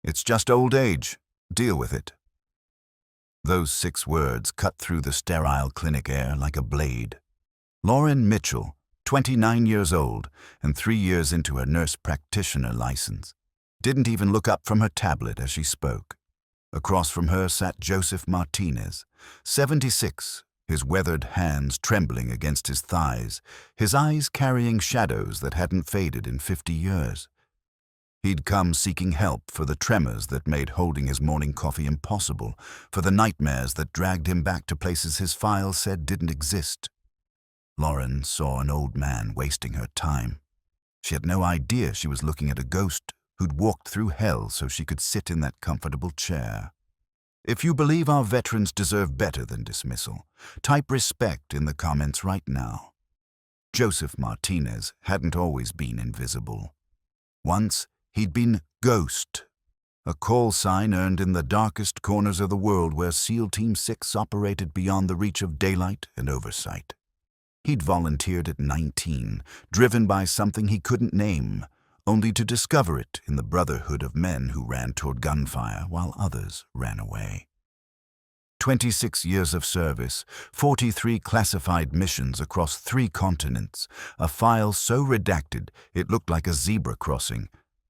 It's just old age. Deal with it. Those 6 words cut through the sterile clinic air like a blade. Lauren Mitchell, 29 years old and 3 years into her nurse practitioner license, didn't even look up from her tablet as she spoke. Across from her sat Joseph Martinez, 76, his weathered hands trembling against his thighs, his eyes carrying shadows that hadn't faded in 50 years. He'd come seeking help for the tremors that made holding his morning coffee impossible, for the nightmares that dragged him back to places his file said didn't exist. Lauren saw an old man wasting her time. She had no idea she was looking at a ghost who'd walked through hell so she could sit in that comfortable chair. If you believe our veterans deserve better than dismissal, type respect in the comments right now. Joseph Martinez hadn't always been invisible. Once, he'd been Ghost, a call sign earned in the darkest corners of the world where SEAL Team 6 operated beyond the reach of daylight and oversight. He'd volunteered at 19, driven by something he couldn't name, only to discover it in the brotherhood of men who ran toward gunfire while others ran away. 26 years of service, 43 classified missions across 3 continents, a file so redacted it looked like a zebra crossing.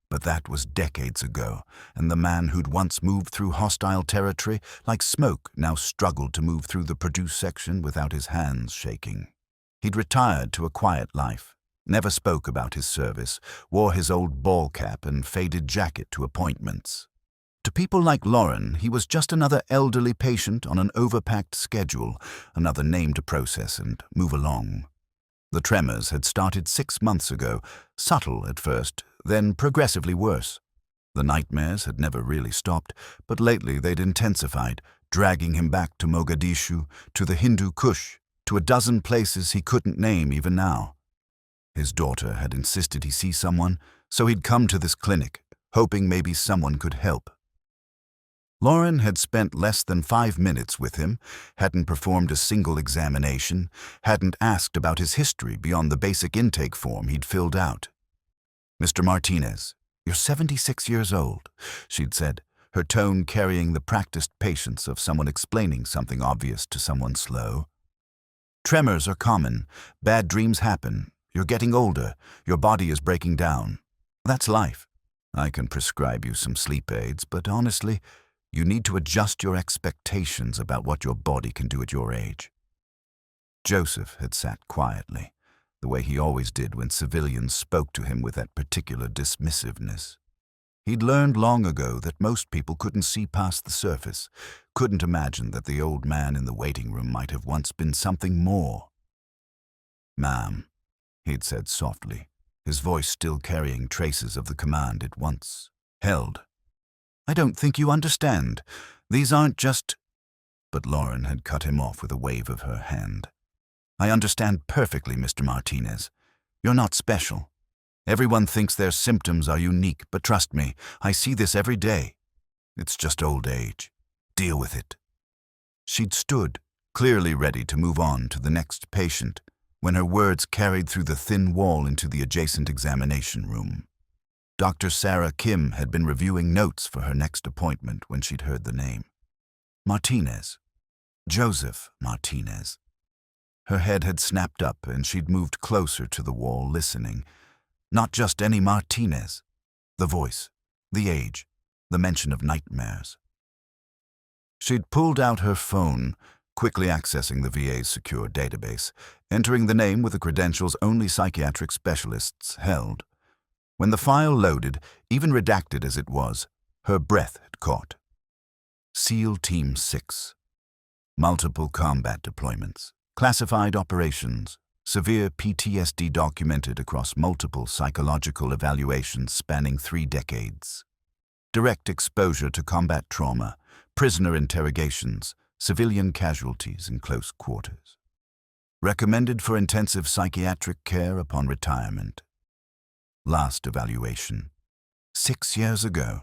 But that was decades ago, and the man who'd once moved through hostile territory like smoke now struggled to move through the produce section without his hands shaking. He'd retired to a quiet life, never spoke about his service, wore his old ball cap and faded jacket to appointments. To people like Lauren, he was just another elderly patient on an overpacked schedule, another name to process and move along. The tremors had started 6 months ago, subtle at first, then progressively worse. The nightmares had never really stopped, but lately they'd intensified, dragging him back to Mogadishu, to the Hindu Kush, to a dozen places he couldn't name even now. His daughter had insisted he see someone, so he'd come to this clinic, hoping maybe someone could help. Lauren had spent less than 5 minutes with him, hadn't performed a single examination, hadn't asked about his history beyond the basic intake form he'd filled out. "Mr. Martinez, you're 76 years old," she'd said, her tone carrying the practiced patience of someone explaining something obvious to someone slow. "Tremors are common. Bad dreams happen. You're getting older. Your body is breaking down. That's life. I can prescribe you some sleep aids, but honestly, you need to adjust your expectations about what your body can do at your age." Joseph had sat quietly, the way he always did when civilians spoke to him with that particular dismissiveness. He'd learned long ago that most people couldn't see past the surface, couldn't imagine that the old man in the waiting room might have once been something more. "Ma'am," he'd said softly, his voice still carrying traces of the command it once held. "I don't think you understand. These aren't just—" But Lauren had cut him off with a wave of her hand. "I understand perfectly, Mr. Martinez. You're not special. Everyone thinks their symptoms are unique, but trust me, I see this every day. It's just old age. Deal with it." She'd stood, clearly ready to move on to the next patient, when her words carried through the thin wall into the adjacent examination room. Dr. Sarah Kim had been reviewing notes for her next appointment when she'd heard the name. Martinez. Joseph Martinez. Her head had snapped up and she'd moved closer to the wall, listening. Not just any Martinez. The voice, the age, the mention of nightmares. She'd pulled out her phone, quickly accessing the VA's secure database, entering the name with the credentials only psychiatric specialists held. When the file loaded, even redacted as it was, her breath had caught. SEAL Team 6. Multiple combat deployments, classified operations, severe PTSD documented across multiple psychological evaluations spanning 3 decades. Direct exposure to combat trauma, prisoner interrogations, civilian casualties in close quarters. Recommended for intensive psychiatric care upon retirement. Last evaluation. 6 years ago.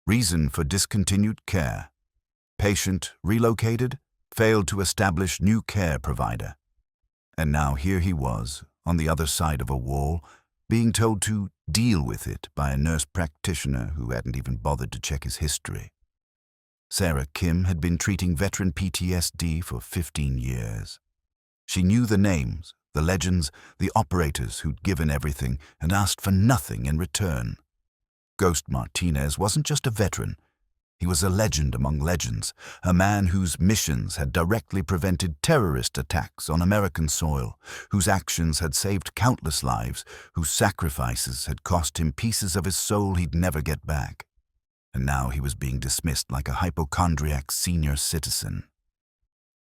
Reason for discontinued care. Patient relocated, failed to establish new care provider. And now here he was, on the other side of a wall, being told to deal with it by a nurse practitioner who hadn't even bothered to check his history. Sarah Kim had been treating veteran PTSD for 15 years. She knew the names, the legends, the operators who'd given everything and asked for nothing in return. Ghost Martinez wasn't just a veteran. He was a legend among legends, a man whose missions had directly prevented terrorist attacks on American soil, whose actions had saved countless lives, whose sacrifices had cost him pieces of his soul he'd never get back. And now he was being dismissed like a hypochondriac senior citizen.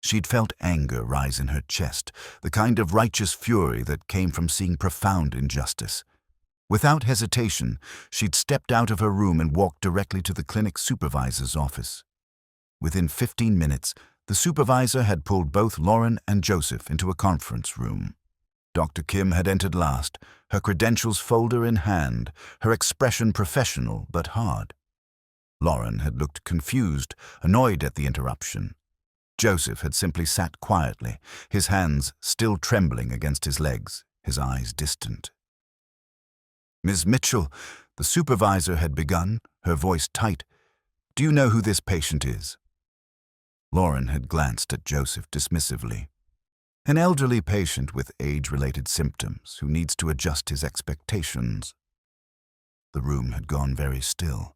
She'd felt anger rise in her chest, the kind of righteous fury that came from seeing profound injustice. Without hesitation, she'd stepped out of her room and walked directly to the clinic supervisor's office. Within 15 minutes, the supervisor had pulled both Lauren and Joseph into a conference room. Dr. Kim had entered last, her credentials folder in hand, her expression professional but hard. Lauren had looked confused, annoyed at the interruption. Joseph had simply sat quietly, his hands still trembling against his legs, his eyes distant. "Ms. Mitchell," the supervisor had begun, her voice tight. "Do you know who this patient is?" Lauren had glanced at Joseph dismissively. "An elderly patient with age-related symptoms who needs to adjust his expectations." The room had gone very still.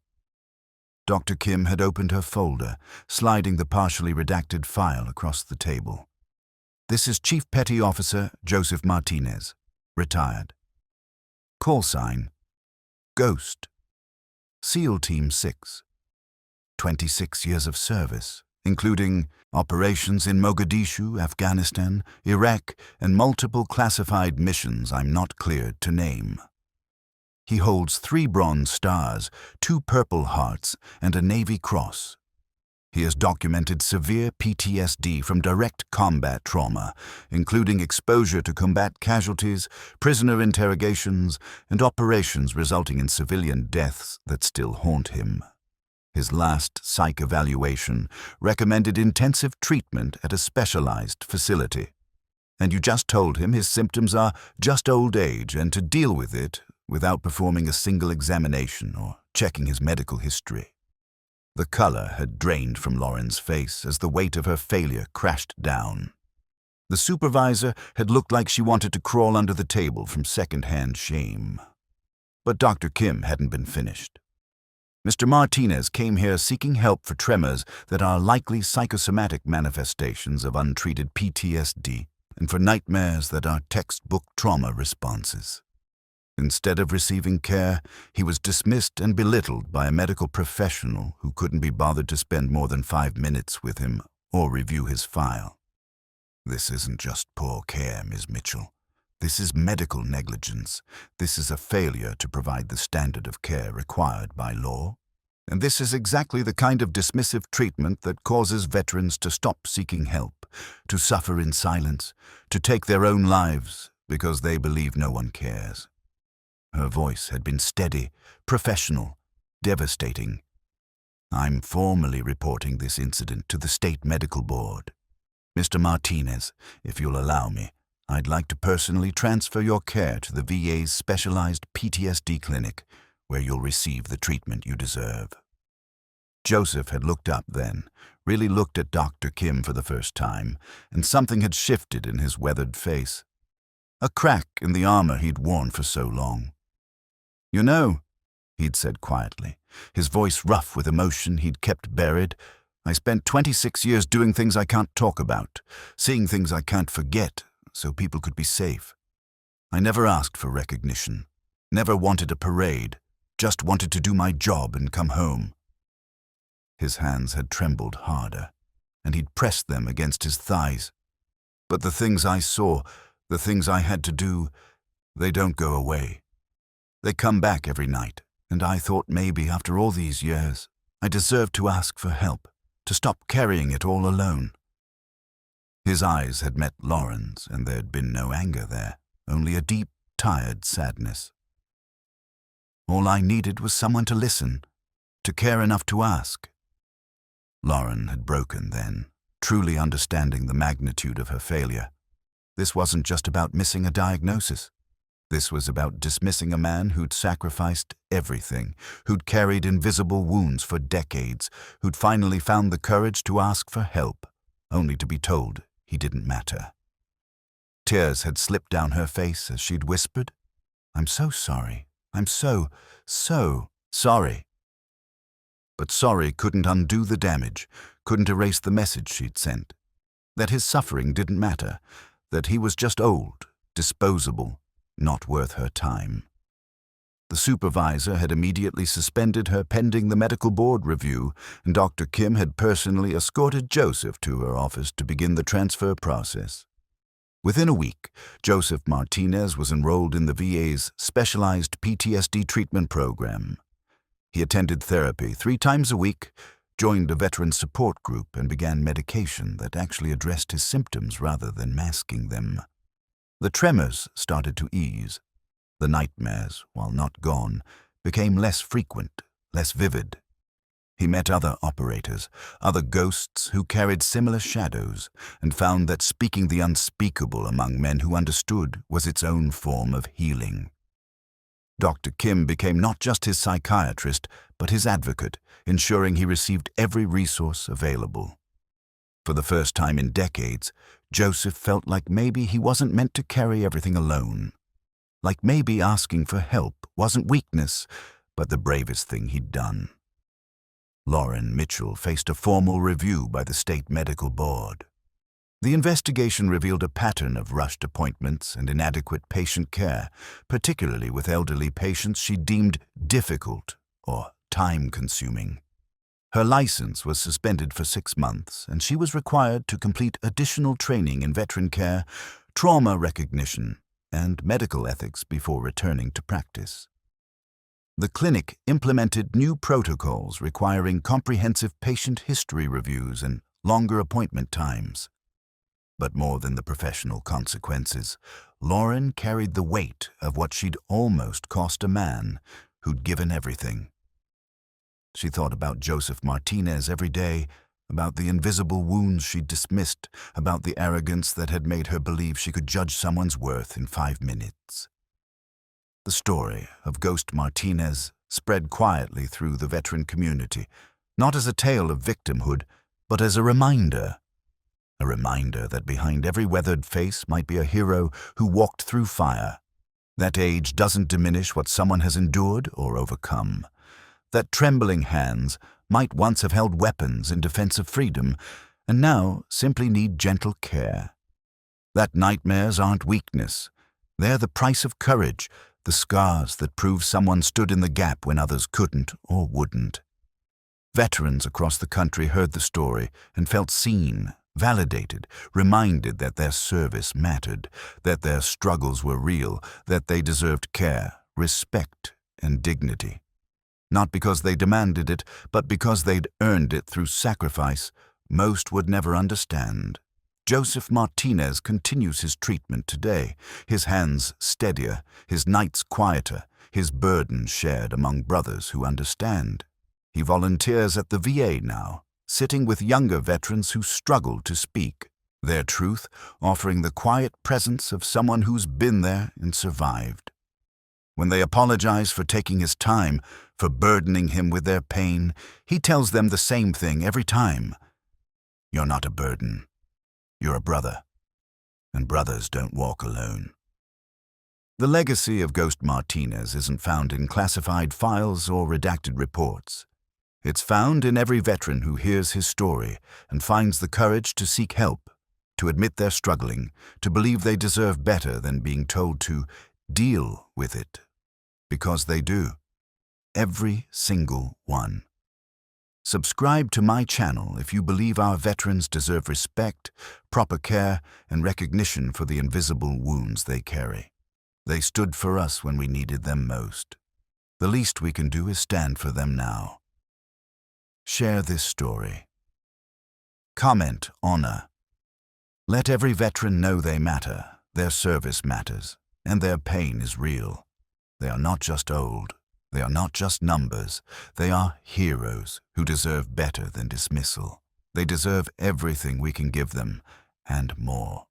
Dr. Kim had opened her folder, sliding the partially redacted file across the table. "This is Chief Petty Officer Joseph Martinez, retired. Call sign, Ghost. SEAL Team 6. 26 years of service, including operations in Mogadishu, Afghanistan, Iraq, and multiple classified missions I'm not cleared to name. He holds 3 Bronze Stars, 2 Purple Hearts, and a Navy Cross. He has documented severe PTSD from direct combat trauma, including exposure to combat casualties, prisoner interrogations, and operations resulting in civilian deaths that still haunt him. His last psych evaluation recommended intensive treatment at a specialized facility. And you just told him his symptoms are just old age and to deal with it without performing a single examination or checking his medical history. The color had drained from Lauren's face as the weight of her failure crashed down. The supervisor had looked like she wanted to crawl under the table from second-hand shame. But Dr. Kim hadn't been finished. "Mr. Martinez came here seeking help for tremors that are likely psychosomatic manifestations of untreated PTSD and for nightmares that are textbook trauma responses. Instead of receiving care, he was dismissed and belittled by a medical professional who couldn't be bothered to spend more than 5 minutes with him or review his file. This isn't just poor care, Ms. Mitchell. This is medical negligence. This is a failure to provide the standard of care required by law. And this is exactly the kind of dismissive treatment that causes veterans to stop seeking help, to suffer in silence, to take their own lives because they believe no one cares." Her voice had been steady, professional, devastating. "I'm formally reporting this incident to the State Medical Board. Mr. Martinez, if you'll allow me, I'd like to personally transfer your care to the VA's specialized PTSD clinic, where you'll receive the treatment you deserve." Joseph had looked up then, really looked at Dr. Kim for the first time, and something had shifted in his weathered face. A crack in the armor he'd worn for so long. "You know," he'd said quietly, his voice rough with emotion he'd kept buried, "I spent 26 years doing things I can't talk about, seeing things I can't forget, so people could be safe. I never asked for recognition, never wanted a parade, just wanted to do my job and come home." His hands had trembled harder, and he'd pressed them against his thighs. "But the things I saw, the things I had to do, they don't go away. They come back every night, and I thought maybe after all these years, I deserved to ask for help, to stop carrying it all alone." His eyes had met Lauren's, and there'd been no anger there, only a deep, tired sadness. "All I needed was someone to listen, to care enough to ask." Lauren had broken then, truly understanding the magnitude of her failure. This wasn't just about missing a diagnosis. This was about dismissing a man who'd sacrificed everything, who'd carried invisible wounds for decades, who'd finally found the courage to ask for help, only to be told he didn't matter. Tears had slipped down her face as she'd whispered, "I'm so sorry. I'm so sorry." But sorry couldn't undo the damage, couldn't erase the message she'd sent. That his suffering didn't matter, that he was just old, disposable, not worth her time. The supervisor had immediately suspended her pending the medical board review, and Dr. Kim had personally escorted Joseph to her office to begin the transfer process. Within a week, Joseph Martinez was enrolled in the VA's specialized PTSD treatment program. He attended therapy 3 times a week, joined a veteran support group, and began medication that actually addressed his symptoms rather than masking them. The tremors started to ease. The nightmares, while not gone, became less frequent, less vivid. He met other operators, other ghosts who carried similar shadows, and found that speaking the unspeakable among men who understood was its own form of healing. Dr. Kim became not just his psychiatrist, but his advocate, ensuring he received every resource available. For the first time in decades, Joseph felt like maybe he wasn't meant to carry everything alone. Like maybe asking for help wasn't weakness, but the bravest thing he'd done. Lauren Mitchell faced a formal review by the state medical board. The investigation revealed a pattern of rushed appointments and inadequate patient care, particularly with elderly patients she deemed difficult or time-consuming. Her license was suspended for 6 months, and she was required to complete additional training in veteran care, trauma recognition, and medical ethics before returning to practice. The clinic implemented new protocols requiring comprehensive patient history reviews and longer appointment times. But more than the professional consequences, Lauren carried the weight of what she'd almost cost a man who'd given everything. She thought about Joseph Martinez every day, about the invisible wounds she'd dismissed, about the arrogance that had made her believe she could judge someone's worth in 5 minutes. The story of Ghost Martinez spread quietly through the veteran community, not as a tale of victimhood, but as a reminder that behind every weathered face might be a hero who walked through fire. That age doesn't diminish what someone has endured or overcome. That trembling hands might once have held weapons in defense of freedom, and now simply need gentle care. That nightmares aren't weakness. They're the price of courage, the scars that prove someone stood in the gap when others couldn't or wouldn't. Veterans across the country heard the story and felt seen, validated, reminded that their service mattered, that their struggles were real, that they deserved care, respect, and dignity. Not because they demanded it, but because they'd earned it through sacrifice most would never understand. Joseph Martinez continues his treatment today, his hands steadier, his nights quieter, his burden shared among brothers who understand. He volunteers at the VA now, sitting with younger veterans who struggle to speak, their truth offering the quiet presence of someone who's been there and survived. When they apologize for taking his time, for burdening him with their pain, he tells them the same thing every time. You're not a burden. You're a brother, and brothers don't walk alone. The legacy of Ghost Martinez isn't found in classified files or redacted reports. It's found in every veteran who hears his story and finds the courage to seek help, to admit they're struggling, to believe they deserve better than being told to deal with it. Because they do. Every single one. Subscribe to my channel if you believe our veterans deserve respect, proper care, and recognition for the invisible wounds they carry. They stood for us when we needed them most. The least we can do is stand for them now. Share this story. Comment honor. Let every veteran know they matter, their service matters, and their pain is real. They are not just old. They are not just numbers. They are heroes who deserve better than dismissal. They deserve everything we can give them, and more.